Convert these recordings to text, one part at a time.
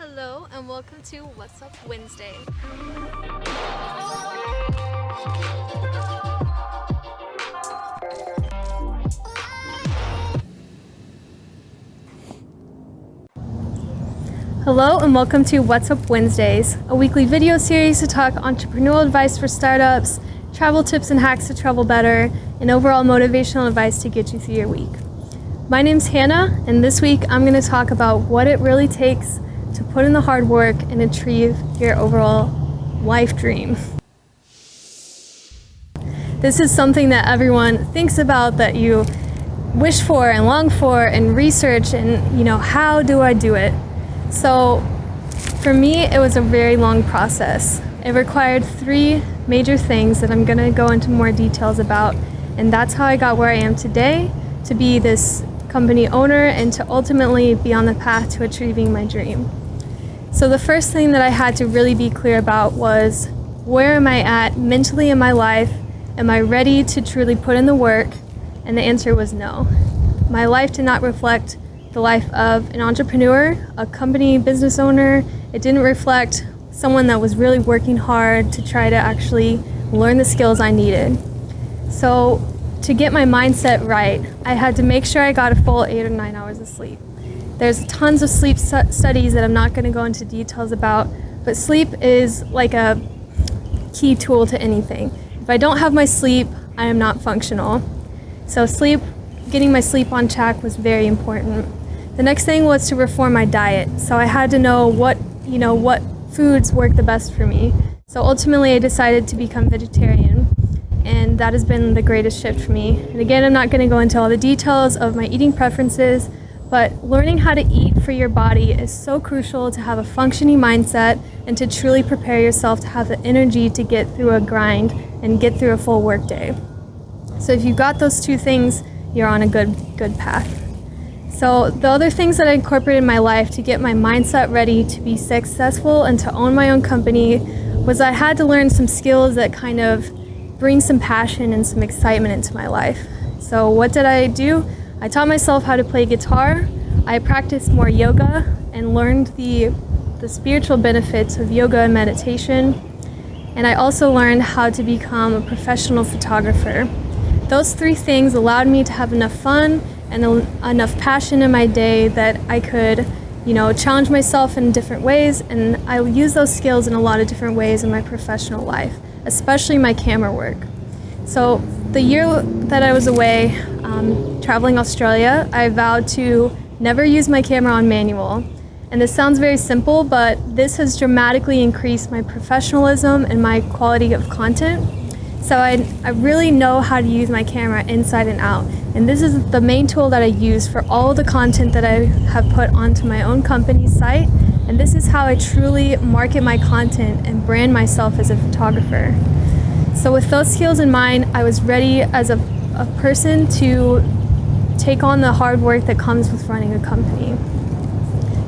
Hello and welcome to What's Up Wednesday. Hello and welcome to What's Up Wednesdays, a weekly video series to talk entrepreneurial advice for startups, travel tips and hacks to travel better, and overall motivational advice to get you through your week. My name's Hannah, and this week I'm going to talk about what it really takes to put in the hard work and achieve your overall life dream. This is something that everyone thinks about, that you wish for and long for and research and, how do I do it? So for me, it was a very long process. It required 3 major things that I'm going to go into more details about, and that's how I got where I am today, to be this company owner and to ultimately be on the path to achieving my dream. So the first thing that I had to really be clear about was, where am I at mentally in my life? Am I ready to truly put in the work? And the answer was no. My life did not reflect the life of an entrepreneur, a company business owner. It didn't reflect someone that was really working hard to try to actually learn the skills I needed. So to get my mindset right, I had to make sure I got a full 8 or 9 hours of sleep. There's tons of sleep studies that I'm not going to go into details about, but sleep is like a key tool to anything. If I don't have my sleep, I am not functional. So getting my sleep on track was very important. The next thing was to reform my diet. So I had to know what foods work the best for me. So ultimately I decided to become vegetarian, and that has been the greatest shift for me. And again, I'm not going to go into all the details of my eating preferences, but learning how to eat for your body is so crucial to have a functioning mindset and to truly prepare yourself to have the energy to get through a grind and get through a full work day. So if you've got those 2 things, you're on a good path. So the other things that I incorporated in my life to get my mindset ready to be successful and to own my own company was I had to learn some skills that kind of bring some passion and some excitement into my life. So what did I do? I taught myself how to play guitar. I practiced more yoga and learned the spiritual benefits of yoga and meditation. And I also learned how to become a professional photographer. Those 3 things allowed me to have enough fun and enough passion in my day that I could, challenge myself in different ways. And I use those skills in a lot of different ways in my professional life, especially my camera work. So the year that I was away, traveling Australia, I vowed to never use my camera on manual. And this sounds very simple, but this has dramatically increased my professionalism and my quality of content. So I really know how to use my camera inside and out. And this is the main tool that I use for all the content that I have put onto my own company's site. And this is how I truly market my content and brand myself as a photographer. So with those skills in mind, I was ready as a person to take on the hard work that comes with running a company.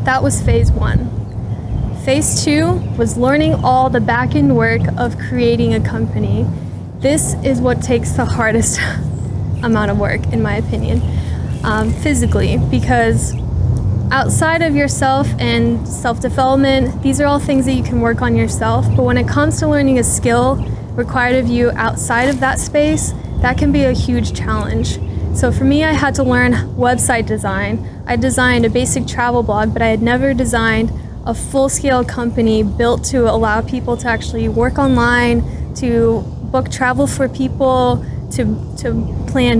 That was phase 1. Phase 2 was learning all the back-end work of creating a company. This is what takes the hardest amount of work, in my opinion, physically, because outside of yourself and self-development, these are all things that you can work on yourself. But when it comes to learning a skill required of you outside of that space, that can be a huge challenge. So for me, I had to learn website design. I designed a basic travel blog, but I had never designed a full-scale company built to allow people to actually work online, to book travel for people, to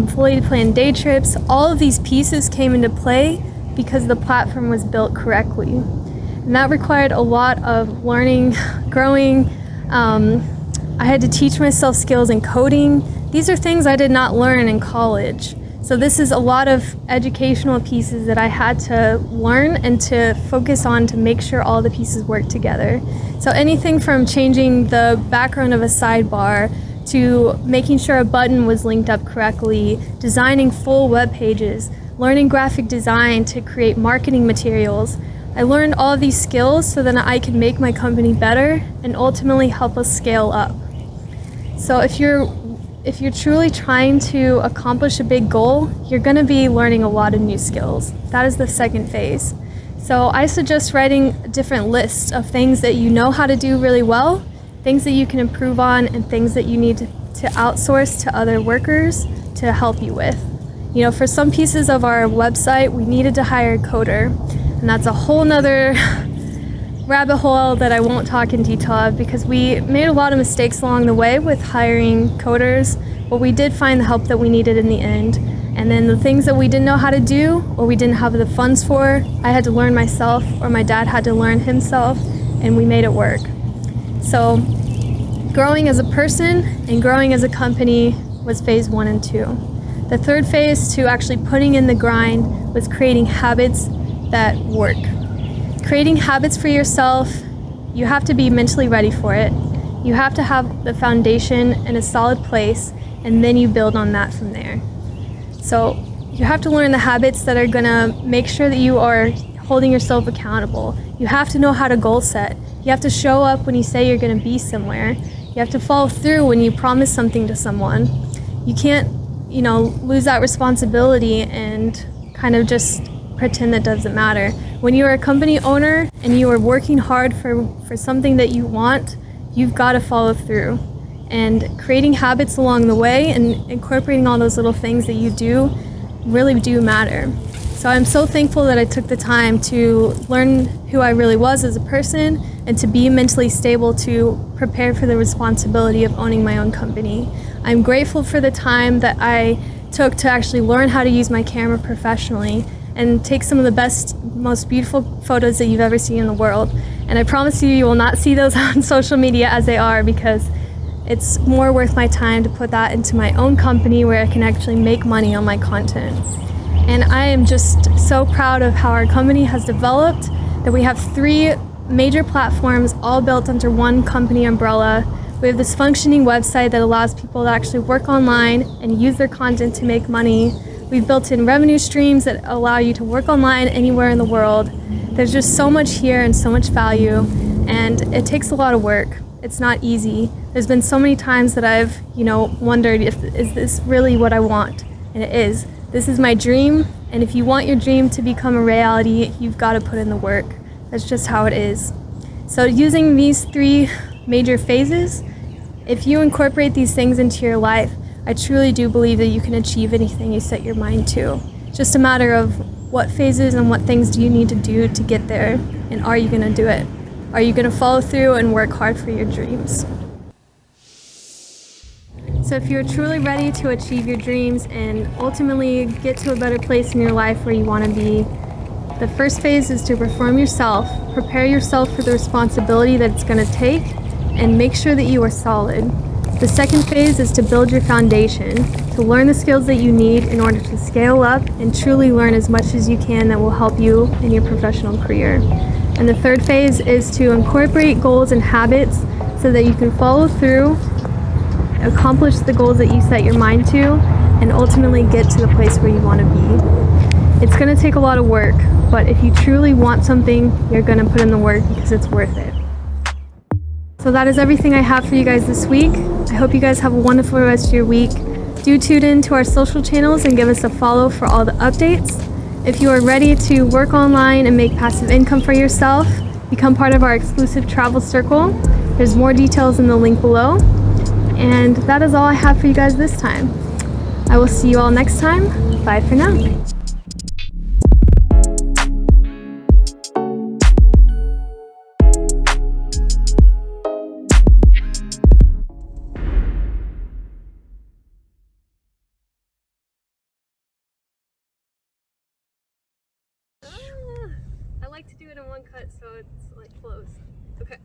fully plan day trips. All of these pieces came into play because the platform was built correctly. And that required a lot of learning, growing. I had to teach myself skills in coding. These are things I did not learn in college. So this is a lot of educational pieces that I had to learn and to focus on to make sure all the pieces work together. So anything from changing the background of a sidebar to making sure a button was linked up correctly, designing full web pages, learning graphic design to create marketing materials. I learned all of these skills so that I could make my company better and ultimately help us scale up. So if you're truly trying to accomplish a big goal, you're going to be learning a lot of new skills. That is the second phase. So I suggest writing a different list of things that you know how to do really well, things that you can improve on, and things that you need to outsource to other workers to help you with. You know, for some pieces of our website, we needed to hire a coder, and that's a whole nother rabbit hole that I won't talk in detail of, because we made a lot of mistakes along the way with hiring coders, but we did find the help that we needed in the end. And then the things that we didn't know how to do or we didn't have the funds for, I had to learn myself, or my dad had to learn himself, and we made it work. So growing as a person and growing as a company was phase 1 and 2. The third phase, to actually putting in the grind, was creating habits that work. Creating habits for yourself, you have to be mentally ready for it. You have to have the foundation in a solid place, and then you build on that from there. So you have to learn the habits that are gonna make sure that you are holding yourself accountable. You have to know how to goal set. You have to show up when you say you're gonna be somewhere. You have to follow through when you promise something to someone. You can't, lose that responsibility and kind of just pretend that doesn't matter. When you are a company owner and you are working hard for something that you want, you've got to follow through. And creating habits along the way and incorporating all those little things that you do really do matter. So I'm so thankful that I took the time to learn who I really was as a person and to be mentally stable to prepare for the responsibility of owning my own company. I'm grateful for the time that I took to actually learn how to use my camera professionally and take some of the best, most beautiful photos that you've ever seen in the world. And I promise you, you will not see those on social media as they are, because it's more worth my time to put that into my own company where I can actually make money on my content. And I am just so proud of how our company has developed, that we have 3 major platforms all built under one company umbrella. We have this functioning website that allows people to actually work online and use their content to make money. We've built in revenue streams that allow you to work online anywhere in the world. There's just so much here and so much value, and it takes a lot of work. It's not easy. There's been so many times that I've, wondered is this really what I want? And it is. This is my dream, and if you want your dream to become a reality, you've got to put in the work. That's just how it is. So using these 3 major phases, if you incorporate these things into your life, I truly do believe that you can achieve anything you set your mind to. It's just a matter of what phases and what things do you need to do to get there, and are you going to do it? Are you going to follow through and work hard for your dreams? So if you're truly ready to achieve your dreams and ultimately get to a better place in your life where you want to be, the first phase is to reform yourself, prepare yourself for the responsibility that it's going to take, and make sure that you are solid. The second phase is to build your foundation, to learn the skills that you need in order to scale up and truly learn as much as you can that will help you in your professional career. And the third phase is to incorporate goals and habits so that you can follow through, accomplish the goals that you set your mind to, and ultimately get to the place where you want to be. It's going to take a lot of work, but if you truly want something, you're going to put in the work because it's worth it. So that is everything I have for you guys this week. I hope you guys have a wonderful rest of your week. Do tune in to our social channels and give us a follow for all the updates. If you are ready to work online and make passive income for yourself, become part of our exclusive travel circle. There's more details in the link below. And that is all I have for you guys this time. I will see you all next time. Bye for now. I like to do it in one cut so it's like flows. Okay.